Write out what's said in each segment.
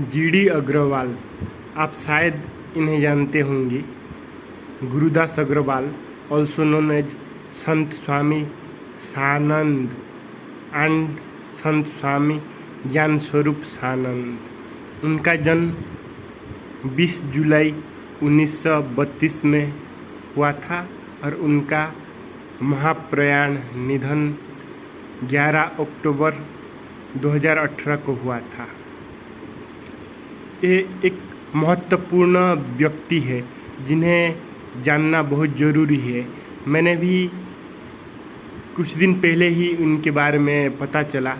GD Agarwal, आप शायद इन्हें जानते होंगे। Gurudas Agarwal, also known as Sant Swami Sanand and संत स्वामी ज्ञान स्वरूप सानंद। उनका जन्म 20 जुलाई 1932 में हुआ था और उनका महाप्रयाण निधन 11 अक्टूबर 2018 को हुआ था। ये एक महत्वपूर्ण व्यक्ति है जिन्हें जानना बहुत ज़रूरी है। मैंने भी कुछ दिन पहले ही उनके बारे में पता चला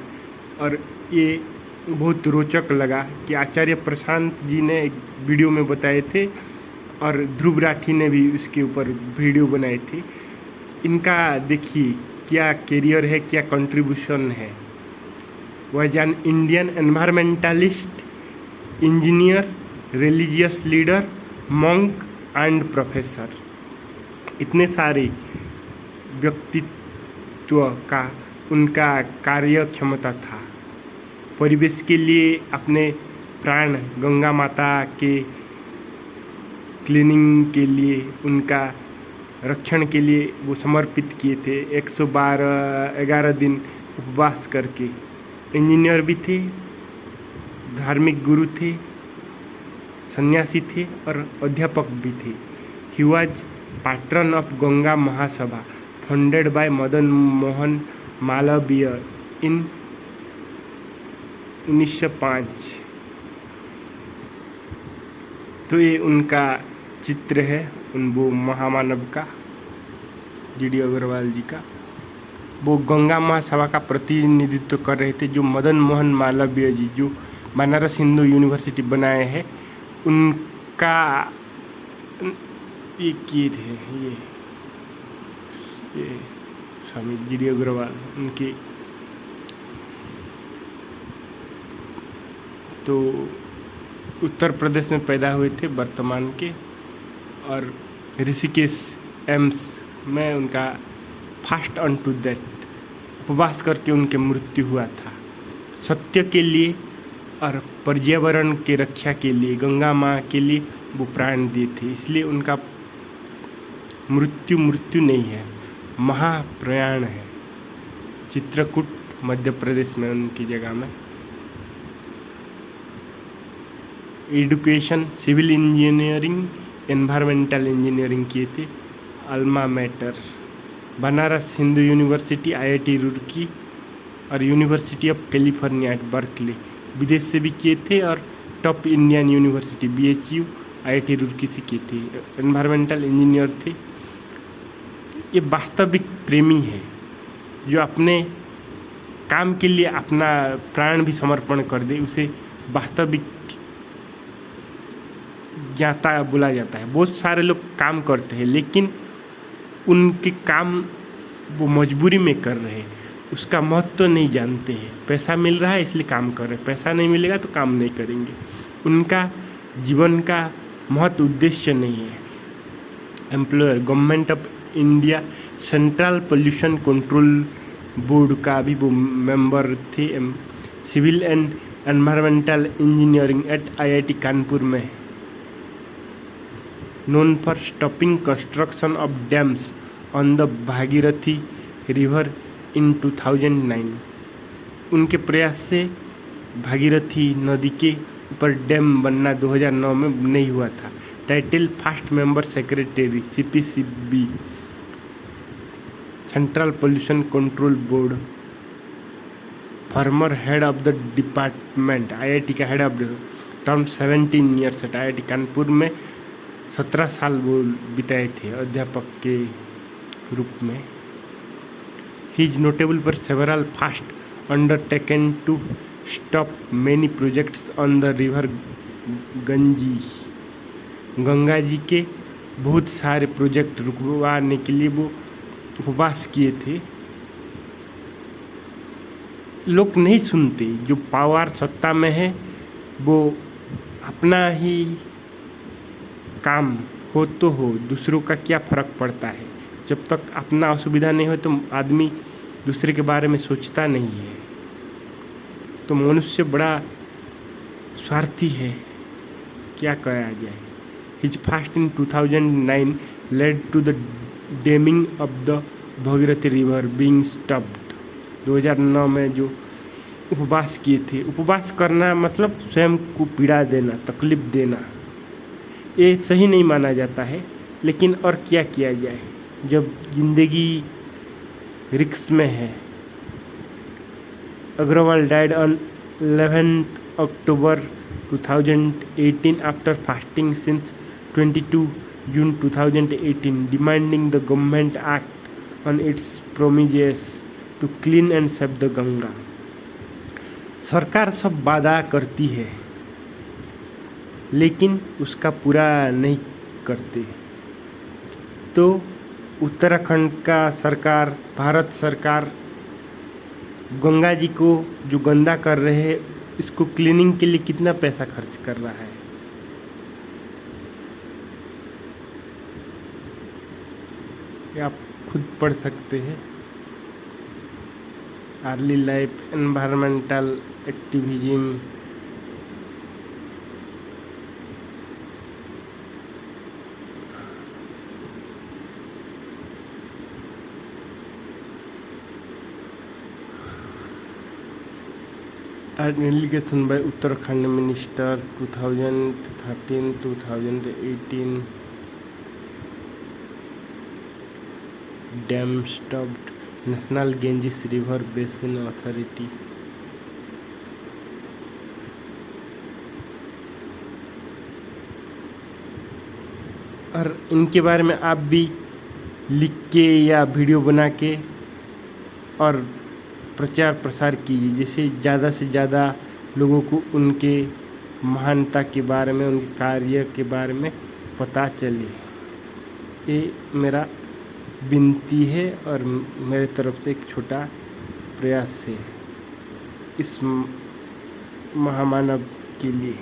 और ये बहुत रोचक लगा कि आचार्य प्रशांत जी ने एक वीडियो में बताए थे और ध्रुव राठी ने भी उसके ऊपर वीडियो बनाए थे। इनका देखिए क्या करियर है, क्या कंट्रीब्यूशन है। वह an Indian environmentalist, engineer, religious leader, monk and professor. इतने सारे व्यक्तित्व का उनका कार्य क्षमता था। परिवेश के लिए अपने प्राण गंगा माता के क्लीनिंग के लिए, उनका रक्षण के लिए वो समर्पित किए थे। 111 दिन उपवास करके। इंजीनियर भी थे, धार्मिक गुरु थे, सन्यासी थे और अध्यापक भी थे। He was patron of Ganga Mahasabha funded by Madan Mohan Malviya in 1905। तो ये उनका चित्र है वो महामानव का, जीडी अग्रवाल जी का। वो गंगा महासभा का प्रतिनिधित्व कर रहे थे। जो मदन मोहन मालवीय जी जो बनारस हिंदू यूनिवर्सिटी बनाए हैं, उनका ये किए थे। ये स्वामी जीडी अग्रवाल उनके तो उत्तर प्रदेश में पैदा हुए थे वर्तमान के, और ऋषिकेश एम्स में उनका फास्ट ऑन टू डेथ उपवास करके उनके मृत्यु हुआ था। सत्य के लिए और पर्यावरण के रक्षा के लिए, गंगा माँ के लिए वो प्राण दिए थे। इसलिए उनका मृत्यु नहीं है, महाप्रयाण है। चित्रकूट मध्य प्रदेश में उनकी जगह में। Education civil engineering, environmental engineering किए थे। Alma mater Banaras Hindu university, IIT Roorkee और university of California at Berkeley विदेश से भी किए थे, और top Indian university BHU IIT Roorkee से किए थे। एनवायरमेंटल इंजीनियर थे। ये वास्तविक प्रेमी है जो अपने काम के लिए अपना प्राण भी समर्पण कर दे, उसे वास्तविक ज्ञाता बोला जाता है। बहुत सारे लोग काम करते हैं लेकिन उनके काम वो मजबूरी में कर रहे हैं, उसका महत्व नहीं जानते हैं। पैसा मिल रहा है इसलिए काम कर रहे हैं, पैसा नहीं मिलेगा तो काम नहीं करेंगे। उनका जीवन का महत्व उद्देश्य नहीं है। Employer government of India central pollution control board का भी वो मेंबर थे। Civil and environmental engineering at IIT Kanpur में। known for stopping construction of dams on the Bhagirathi river in 2009। उनके प्रयास से भागीरथी नदी के ऊपर डैम बनना 2009 में नहीं हुआ था। Title first member secretary CPCB central pollution control board. Former head of the department, IIT का head of term 17 years at IIT Kanpur में 17 साल वो बिताए थे अध्यापक के रूप में। He is notable for several fast undertaken to stop many projects on the river Ganges. Ganga जी के बहुत सारे प्रोजेक्ट रुकवाने के लिए वो उपवास किए थे। लोग नहीं सुनते। जो पावर सत्ता में है वो अपना ही काम हो तो हो, दूसरों का क्या फ़र्क पड़ता है। जब तक अपना असुविधा नहीं हो तो आदमी दूसरे के बारे में सोचता नहीं है। तो मनुष्य बड़ा स्वार्थी है, क्या कहा जाए। His fast in 2009 led to the damming of the Bhagirathi river being stopped. 2009 में जो उपवास किए थे, उपवास करना मतलब स्वयं को पीड़ा देना, तकलीफ देना, ये सही नहीं माना जाता है, लेकिन और क्या किया जाए जब जिंदगी रिस्क में है। Agarwal died on 11th October 2018 after fasting since 22 June 2018, demanding the government act on its promises to clean and save the Ganga। सरकार सब वादा करती है लेकिन उसका पूरा नहीं करते। तो उत्तराखंड का सरकार, भारत सरकार गंगा जी को जो गंदा कर रहे हैं, इसको क्लीनिंग के लिए कितना पैसा खर्च कर रहा है। ये आप खुद पढ़ सकते हैं। Early life environmental activism, allegation by Uttarakhand minister 2013-2018, dam stopped, national Ganges river basin authority. और इनके बारे में आप भी लिख के या वीडियो बना के और प्रचार प्रसार कीजिए, जिससे ज़्यादा से ज़्यादा लोगों को उनके महानता के बारे में, उनके कार्य के बारे में पता चले। ये मेरा विनती है और मेरे तरफ से एक छोटा प्रयास है इस महामानव के लिए।